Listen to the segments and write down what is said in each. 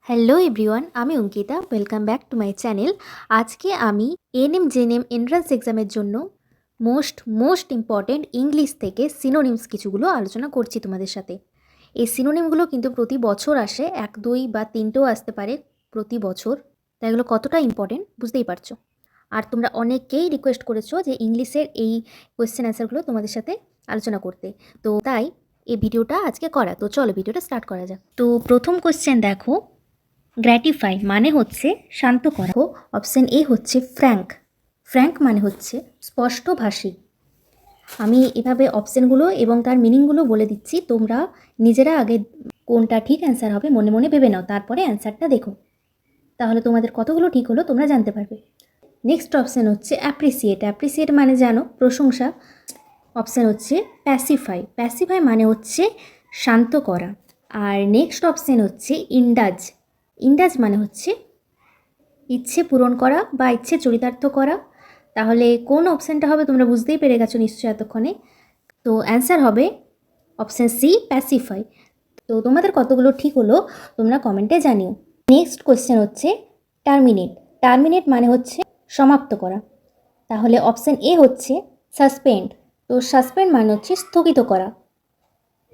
Hello everyone, আমি Ankita. Welcome back to my channel. আজকে আমি এএনএম জেএনএম এন্ট্রান্স এক্সামের জন্য মোস্ট ইম্পর্টেন্ট ইংলিশ থেকে সিনোনিমস কিছুগুলো আলোচনা করছি তোমাদের সাথে। এই সিনোনিমগুলো কিন্তু প্রতি বছর আসে, 1, 2 বা 3টেও আসতে পারে প্রতি বছর। তাই এগুলো কতটা ইম্পর্টেন্ট বুঝতেই পারছো। আর তোমরা অনেকেই রিকোয়েস্ট করেছো যে ইংলিশের এই কোয়েশ্চেন অ্যান্সারগুলো তোমাদের সাথে আলোচনা করতে, তো তাই এই ভিডিওটা আজকে করা। তো চলো ভিডিওটা স্টার্ট করা যাক। তো প্রথম কোয়েশ্চেন দেখো, গ্র্যাটিফাই মানে হচ্ছে শান্ত করা। অপশন এ হচ্ছে ফ্র্যাঙ্ক। ফ্র্যাঙ্ক মানে হচ্ছে স্পষ্টভাষী। আমি এভাবে অপশানগুলো এবং তার মিনিংগুলো বলে দিচ্ছি, তোমরা নিজেরা আগে কোনটা ঠিক অ্যান্সার হবে মনে মনে ভেবে নাও, তারপরে অ্যান্সারটা দেখো, তাহলে তোমাদের কতগুলো ঠিক হলো তোমরা জানতে পারবে। নেক্সট অপশান হচ্ছে অ্যাপ্রিসিয়েট। অ্যাপ্রিসিয়েট মানে জানো প্রশংসা। অপশান হচ্ছে প্যাসিফাই। প্যাসিফাই মানে হচ্ছে শান্ত করা। আর নেক্সট অপশান হচ্ছে ইন্ডাজ। ইন্ডাজ মানে হচ্ছে ইচ্ছে পূরণ করা বা ইচ্ছে চরিতার্থ করা। তাহলে কোন অপশানটা হবে তোমরা বুঝতেই পেরে গেছো নিশ্চয়ই এতক্ষণে। তো অ্যান্সার হবে অপশান সি, প্যাসিফাই। তো তোমাদের কতগুলো ঠিক হলো তোমরা কমেন্টে জানিও। নেক্সট কোয়েশ্চেন হচ্ছে টার্মিনেট। টার্মিনেট মানে হচ্ছে সমাপ্ত করা। তাহলে অপশান এ হচ্ছে সাসপেন্ড। তো সাসপেন্ড মানে হচ্ছে স্থগিত করা,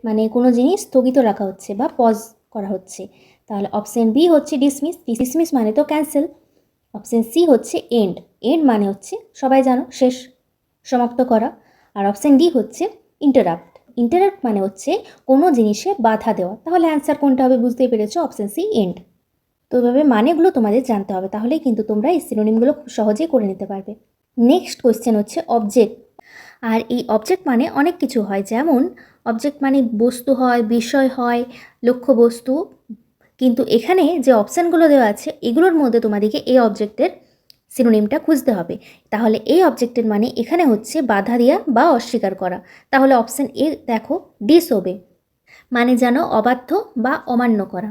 মানে কোনো জিনিস স্থগিত রাখা হচ্ছে বা পজ করা হচ্ছে। তাহলে অপশান বি হচ্ছে ডিসমিস। ডিসমিস মানে তো ক্যান্সেল। অপশান সি হচ্ছে এন্ড। এন্ড মানে হচ্ছে সবাই জানো শেষ, সমাপ্ত করা। আর অপশান ডি হচ্ছে ইন্টারাপ্ট। ইন্টারাপ্ট মানে হচ্ছে কোনো জিনিসে বাধা দেওয়া। তাহলে অ্যান্সার কোনটা হবে বুঝতেই পেরেছো, অপশান সি এন্ড। তো এভাবে মানেগুলো তোমাদের জানতে হবে, তাহলেই কিন্তু তোমরা এই সিনোনিমগুলো খুব সহজেই করে নিতে পারবে। নেক্সট কোয়েশ্চেন হচ্ছে অবজেক্ট। আর এই অবজেক্ট মানে অনেক কিছু হয়, যেমন অবজেক্ট মানে বস্তু হয়, বিষয় হয়, লক্ষ্যবস্তু। কিন্তু এখানে যে অপশানগুলো দেওয়া আছে এগুলোর মধ্যে তোমাদেরকে এই অবজেক্টের সিনোনিমটা খুঁজতে হবে। তাহলে এই অবজেক্টের মানে এখানে হচ্ছে বাধা দেওয়া বা অস্বীকার করা। তাহলে অপশান এ দেখো, ডিসওবে মানে যেন অবাধ্য বা অমান্য করা।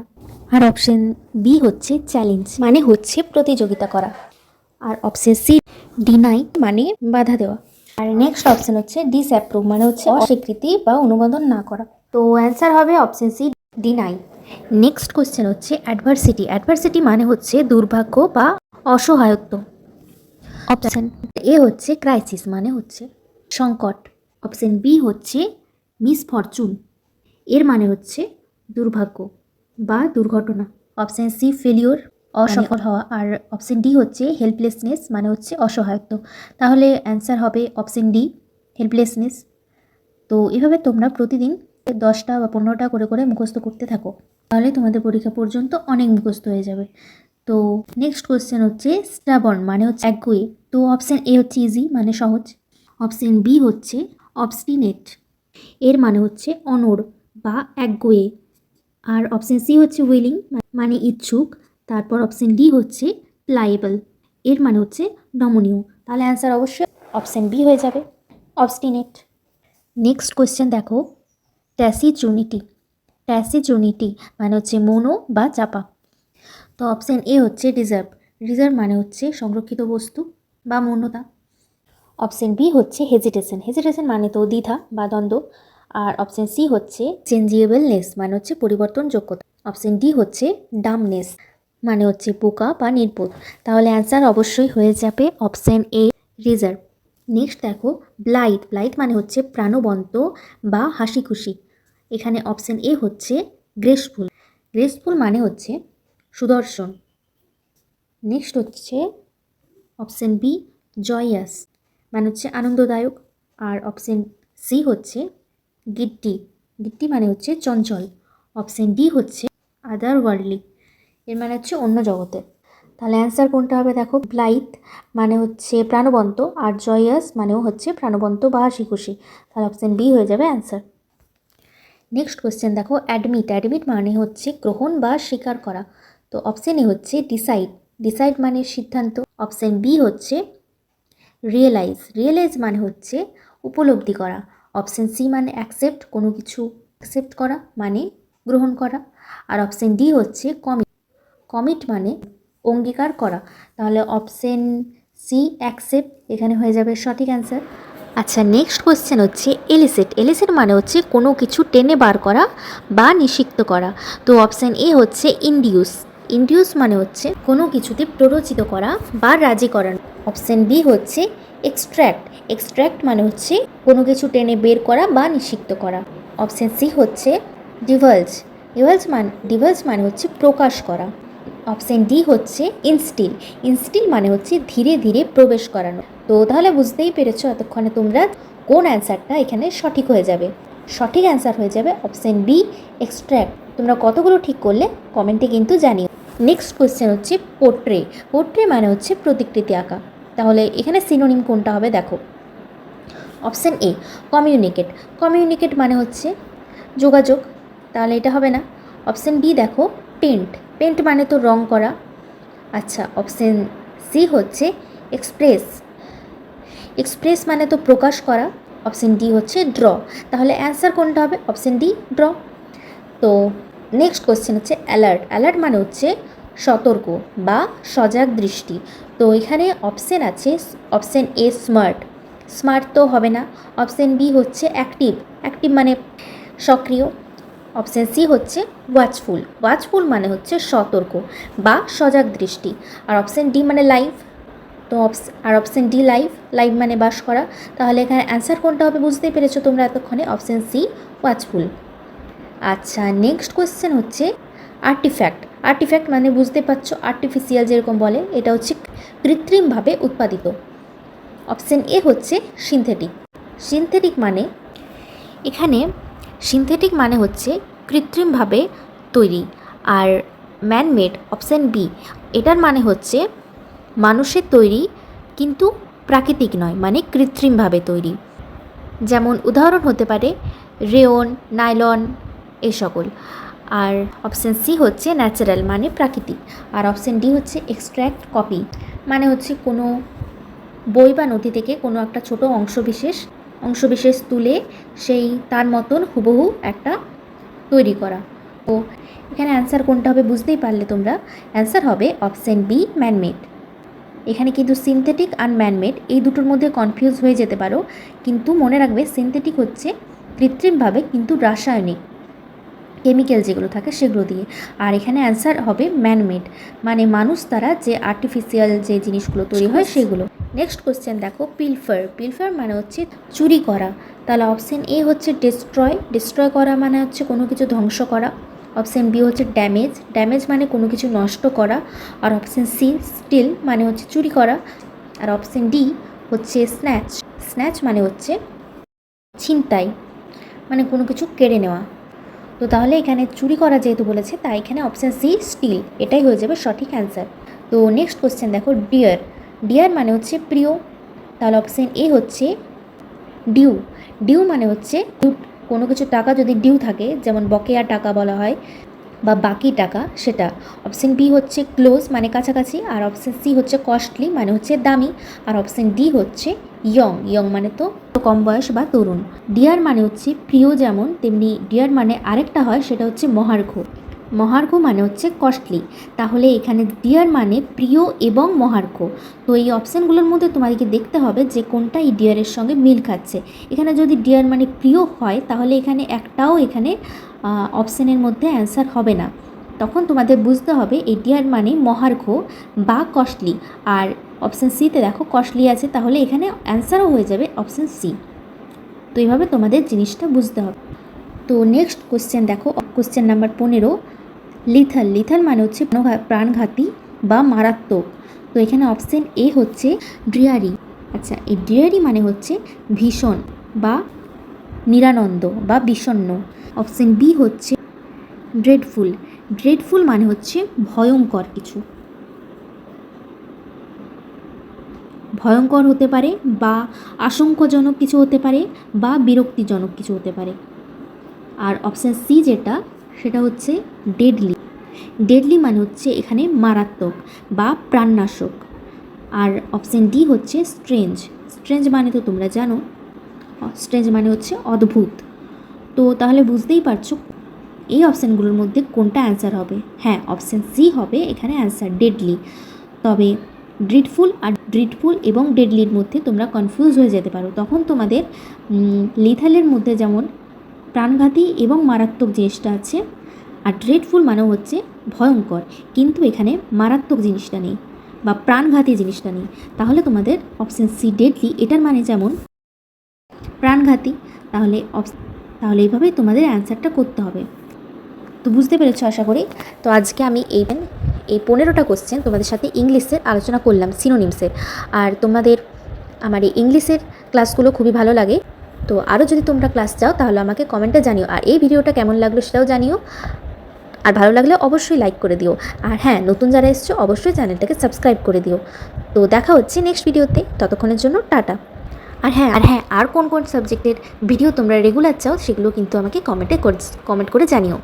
আর অপশান বি হচ্ছে চ্যালেঞ্জ মানে হচ্ছে প্রতিযোগিতা করা। আর অপশান সি ডিনাই মানে বাধা দেওয়া। আর নেক্সট অপশান হচ্ছে ডিসঅ্যাপ্রুভ মানে হচ্ছে অস্বীকৃতি বা অনুমোদন না করা। তো অ্যান্সার হবে option C, deny. Next question হচ্ছে অ্যাডভার্সিটি। অ্যাডভার্সিটি মানে হচ্ছে দুর্ভাগ্য বা অসহায়ত্ব। অপশান এ হচ্ছে ক্রাইসিস মানে হচ্ছে সংকট। অপশান বি হচ্ছে মিসফরচুন, এর মানে হচ্ছে দুর্ভাগ্য বা দুর্ঘটনা। অপশান সি ফেলিওর, অসফল হওয়া। আর অপশান ডি হচ্ছে হেল্পলেসনেস মানে হচ্ছে অসহায়ত্ব। তাহলে অ্যান্সার হবে অপশান ডি, হেল্পলেসনেস। তো এভাবে তোমরা প্রতিদিন 10টা বা 15টা করে করে মুখস্থ করতে থাকো, তাহলে তোমাদের পরীক্ষা পর্যন্ত অনেক মুখস্থ হয়ে যাবে। তো নেক্সট কোয়েশ্চেন হচ্ছে স্টাবর্ন মানে হচ্ছে একগুঁয়ে। তো অপশান এ হচ্ছে ইজি মানে সহজ। অপশান বি হচ্ছে অবস্টিনেট, এর মানে হচ্ছে অনড় বা একগুঁয়ে। আর অপশান সি হচ্ছে উইলিং মানে ইচ্ছুক। তারপর অপশান ডি হচ্ছে প্লাইয়েবল, এর মানে হচ্ছে নমনীয়। তাহলে অ্যান্সার অবশ্যই অপশান বি হয়ে যাবে, অবস্টিনেট। নেক্সট কোয়েশ্চেন দেখো, ট্যাসিচুনিটি। ট্যাসিচুনিটি মানে হচ্ছে মৌন বা চাপা। তো অপশান এ হচ্ছে রিজার্ভ। রিজার্ভ মানে হচ্ছে সংরক্ষিত বস্তু বা মৌনতা। অপশান বি হচ্ছে হেজিটেশন। হেজিটেশন মানে তো দ্বিধা বা দ্বন্দ্ব। আর অপশান সি হচ্ছে চেঞ্জেবলনেস মানে হচ্ছে পরিবর্তনযোগ্যতা। অপশান ডি হচ্ছে ডামনেস মানে হচ্ছে বোকা বা নির্বোধ। তাহলে অ্যান্সার অবশ্যই হয়ে যাবে অপশান এ, রিজার্ভ। নেক্সট দেখো ব্লাইট। ব্লাইট মানে হচ্ছে প্রাণবন্ত বা হাসি খুশি। এখানে অপশান এ হচ্ছে গ্রেসফুল। গ্রেসফুল মানে হচ্ছে সুদর্শন। নেক্সট হচ্ছে অপশান বি জয়াস মানে হচ্ছে আনন্দদায়ক। আর অপশান সি হচ্ছে গিড্ডি। গিড্ডি মানে হচ্ছে চঞ্চল। অপশান ডি হচ্ছে আদার ওয়ার্ল্ডলি, এর মানে হচ্ছে অন্য জগতে। তাহলে অ্যান্সার কোনটা হবে দেখো, ব্লাইট মানে হচ্ছে প্রাণবন্ত আর জয়াস মানেও হচ্ছে প্রাণবন্ত বা হাসি খুশি। তাহলে অপশান বি হয়ে যাবে অ্যান্সার। নেক্সট কোয়েশ্চেন দেখো অ্যাডমিট। অ্যাডমিট মানে হচ্ছে গ্রহণ বা স্বীকার করা। তো অপশান এ হচ্ছে ডিসাইড। ডিসাইড মানে সিদ্ধান্ত। অপশান বি হচ্ছে রিয়েলাইজ। রিয়েলাইজ মানে হচ্ছে উপলব্ধি করা। অপশান সি মানে অ্যাকসেপ্ট, কোনো কিছু অ্যাকসেপ্ট করা মানে গ্রহণ করা। আর অপশান ডি হচ্ছে কমিট। কমিট মানে অঙ্গীকার করা। তাহলে অপশান সি অ্যাকসেপ্ট এখানে হয়ে যাবে সঠিক অ্যান্সার। আচ্ছা নেক্সট কোয়েশ্চেন হচ্ছে এলিসিট। এলিসিট মানে হচ্ছে কোনো কিছু টেনে বার করা বা নিষিক্ত করা। তো অপশান এ হচ্ছে ইনডিউস। ইনডিউস মানে হচ্ছে কোনো কিছুতে প্ররোচিত করা বা রাজি করানো। অপশন বি হচ্ছে এক্সট্র্যাক্ট। এক্সট্র্যাক্ট মানে হচ্ছে কোনো কিছু টেনে বের করা বা নিষিক্ত করা। অপশন সি হচ্ছে ডিভালজ। ডিভালজ মানে হচ্ছে প্রকাশ করা। অপশন ডি হচ্ছে ইনস্টিল। ইনস্টিল মানে হচ্ছে ধীরে ধীরে প্রবেশ করানো। তো তাহলে বুঝতেই পেরেছো এতক্ষণে তোমরা কোন অ্যান্সারটা এখানে সঠিক হয়ে যাবে। সঠিক অ্যান্সার হয়ে যাবে অপশন বি এক্সট্র্যাক্ট। তোমরা কতগুলো ঠিক করলে কমেন্টে কিন্তু জানিও। নেক্সট কোয়েশ্চেন হচ্ছে পোর্ট্রে। পোর্ট্রে মানে হচ্ছে প্রতিকৃতি আঁকা। তাহলে এখানে সিনোনিম কোনটা হবে দেখো। Option A communicate. কমিউনিকেট মানে হচ্ছে যোগাযোগ, তাহলে এটা হবে না। অপশন বি দেখো পেন্ট। পেন্ট মানে তো রং করা। আচ্ছা, অপশন সি হচ্ছে এক্সপ্রেস। এক্সপ্রেস মানে তো প্রকাশ করা। অপশন ডি হচ্ছে ড্র। তাহলে অ্যান্সার কোনটা হবে? Option D draw. তো নেক্সট কোয়েশ্চেন হচ্ছে অ্যালার্ট। অ্যালার্ট মানে হচ্ছে সতর্ক বা সজাগ দৃষ্টি। তো এখানে অপশন আছে অপশন এ স্মার্ট। স্মার্ট তো হবে না। অপশন বি হচ্ছে অ্যাক্টিভ। অ্যাক্টিভ মানে সক্রিয়। অপশন সি হচ্ছে ওয়াচফুল। ওয়াচফুল মানে হচ্ছে সতর্ক বা সজাগ দৃষ্টি। আর অপশন ডি মানে লাইভ। তো অপশন ডি লাইভ। লাইভ মানে বাস করা। তাহলে এখানে অ্যান্সার কোনটা হবে বুঝতেই পেরেছো তোমরা এতক্ষণে। Option C watchful. আচ্ছা, নেক্সট কোয়েশ্চেন হচ্ছে আর্টিফ্যাক্ট। আর্টিফ্যাক্ট মানে বুঝতে পারছো আর্টিফিশিয়াল যেরকম বলে, এটা হচ্ছে কৃত্রিমভাবে উৎপাদিত। অপশন এ হচ্ছে সিনথেটিক। সিনথেটিক মানে এখানে সিনথেটিক মানে হচ্ছে কৃত্রিমভাবে তৈরি। আর ম্যানমেড অপশন বি, এটার মানে হচ্ছে মানুষের তৈরি কিন্তু প্রাকৃতিক নয়, মানে কৃত্রিমভাবে তৈরি। যেমন উদাহরণ হতে পারে রেয়ন, নাইলন এই সকল। আর অপশান সি হচ্ছে ন্যাচারাল মানে প্রাকৃতিক। আর অপশান ডি হচ্ছে এক্সট্র্যাক্ট কপি, মানে হচ্ছে কোনো বই বা নথি থেকে কোনো একটা ছোট অংশবিশেষ তুলে সেই তার মতন হুবহু একটা তৈরি করা। তো এখানে অ্যান্সার কোনটা হবে বুঝতেই পারলে তোমরা। অ্যান্সার হবে অপশান বি ম্যানমেড। এখানে কিন্তু সিনথেটিক আর ম্যানমেড এই দুটোর মধ্যে কনফিউজ হয়ে যেতে পারো, কিন্তু মনে রাখবে সিনথেটিক হচ্ছে কৃত্রিমভাবে কিন্তু রাসায়নিক কেমিক্যাল যেগুলো থাকে সেগুলো দিয়ে। আর এখানে অ্যান্সার হবে ম্যানমেড, মানে মানুষ দ্বারা যে আর্টিফিশিয়াল যে জিনিসগুলো তৈরি হয় সেগুলো। নেক্সট কোয়েশ্চেন দেখো পিলফার। পিলফার মানে হচ্ছে চুরি করা। তাহলে অপশন এ হচ্ছে ডিস্ট্রয়। ডিস্ট্রয় করা মানে হচ্ছে কোনো কিছু ধ্বংস করা। অপশন বি হচ্ছে ড্যামেজ। ড্যামেজ মানে কোনো কিছু নষ্ট করা। আর অপশন সি স্টিল মানে হচ্ছে চুরি করা। আর অপশন ডি হচ্ছে স্ন্যাচ। স্ন্যাচ মানে হচ্ছে ছিনতাই, মানে কোনো কিছু কেড়ে নেওয়া। তো তাহলে এখানে চুরি করা যেহেতু বলেছে, তাই এখানে অপশান সি স্টিল এটাই হয়ে যাবে সঠিক অ্যান্সার। তো নেক্সট কোশ্চেন দেখো ডিয়ার। ডিয়ার মানে হচ্ছে প্রিয়। তাহলে অপশান এ হচ্ছে ডিউ। ডিউ মানে হচ্ছে কোনো কিছু টাকা যদি ডিউ থাকে, যেমন বকেয়া টাকা বলা হয় বা বাকি টাকা, সেটা। অপশান বি হচ্ছে ক্লোজ মানে কাছাকাছি। আর অপশান সি হচ্ছে কস্টলি মানে হচ্ছে দামি। আর অপশান ডি হচ্ছে ইয়ং। ইয়ং মানে তো কম বয়স বা তরুণ। ডিয়ার মানে হচ্ছে প্রিয়, যেমন তেমনি ডিয়ার মানে আরেকটা হয় সেটা হচ্ছে মহার্ঘ। মহার্ঘ মানে হচ্ছে কস্টলি। তাহলে এখানে ডিয়ার মানে প্রিয় এবং মহার্ঘ। তো এই অপশানগুলোর মধ্যে তোমাদেরকে দেখতে হবে যে কোনটা এই ডিয়ারের সঙ্গে মিল খাচ্ছে। এখানে যদি ডিয়ার মানে প্রিয় হয় তাহলে এখানে একটাও এখানে অপশানের মধ্যে অ্যান্সার হবে না। তখন তোমাদের বুঝতে হবে এই ডিয়ার মানে মহার্ঘ বা কস্টলি। আর অপশান সিতে দেখো কস্টলি আছে, তাহলে এখানে অ্যান্সারও হয়ে যাবে অপশান সি। তো এইভাবে তোমাদের জিনিসটা বুঝতে হবে। তো নেক্সট কোশ্চেন দেখো, কোশ্চেন নাম্বার 15। লিথাল। লিথাল মানে হচ্ছে প্রাণঘাতী বা মারাত্মক। তো এখানে অপশান এ হচ্ছে ড্রিয়ারি। আচ্ছা, এই ড্রিয়ারি মানে হচ্ছে ভীষণ বা নিরানন্দ বা বিষণ্ণ। অপশান বি হচ্ছে ড্রেডফুল। ড্রেডফুল মানে হচ্ছে ভয়ঙ্কর কিছু। ভয়ঙ্কর হতে পারে বা আশঙ্কাজনক কিছু হতে পারে বা বিরক্তিজনক কিছু হতে পারে। আর অপশান সি যেটা, সেটা হচ্ছে ডেডলি। ডেডলি মানে হচ্ছে এখানে মারাত্মক বা প্রাণনাশক। আর অপশান ডি হচ্ছে স্ট্রেঞ্জ। স্ট্রেঞ্জ মানে তো তোমরা জানো, স্ট্রেঞ্জ মানে হচ্ছে অদ্ভুত। তো তাহলে বুঝতেই পারছো এই অপশানগুলোর মধ্যে কোনটা অ্যান্সার হবে। হ্যাঁ, অপশান সি হবে এখানে অ্যান্সার, ডেডলি। তবে ড্রিডফুল এবং ডেডলির মধ্যে তোমরা কনফিউজ হয়ে যেতে পারো। তখন তোমাদের লিথালের মধ্যে যেমন প্রাণঘাতী এবং মারাত্মক জিনিসটা আছে, আর ড্রেডফুল মানে হচ্ছে ভয়ঙ্কর, কিন্তু এখানে মারাত্মক জিনিসটা নেই বা প্রাণঘাতী জিনিসটা নেই। তাহলে তোমাদের অপশান সি ডেডলি, এটার মানে যেমন প্রাণঘাতী, তাহলে এইভাবেই তোমাদের অ্যান্সারটা করতে হবে। তো বুঝতে পেরেছো আশা করি। তো আজকে আমি এই 15টা কোশ্চেন তোমাদের সাথে ইংলিশের আলোচনা করলাম, সিনোনিমসের। আর তোমাদের আমার এই ইংলিশের ক্লাসগুলো খুবই ভালো লাগে। তো আরও যদি তোমরা ক্লাস চাও তাহলে আমাকে কমেন্টে জানিও, আর এই ভিডিওটা কেমন লাগলো সেটাও জানিও। আর ভালো লাগলে অবশ্যই লাইক করে দিও। আর হ্যাঁ, নতুন যারা এসছো অবশ্যই চ্যানেলটাকে সাবস্ক্রাইব করে দিও। তো দেখা হচ্ছে নেক্সট ভিডিওতে, ততক্ষণের জন্য টাটা। আর হ্যাঁ, আর কোন কোন সাবজেক্টের ভিডিও তোমরা রেগুলার চাও সেগুলো কিন্তু আমাকে কমেন্ট করে জানিও।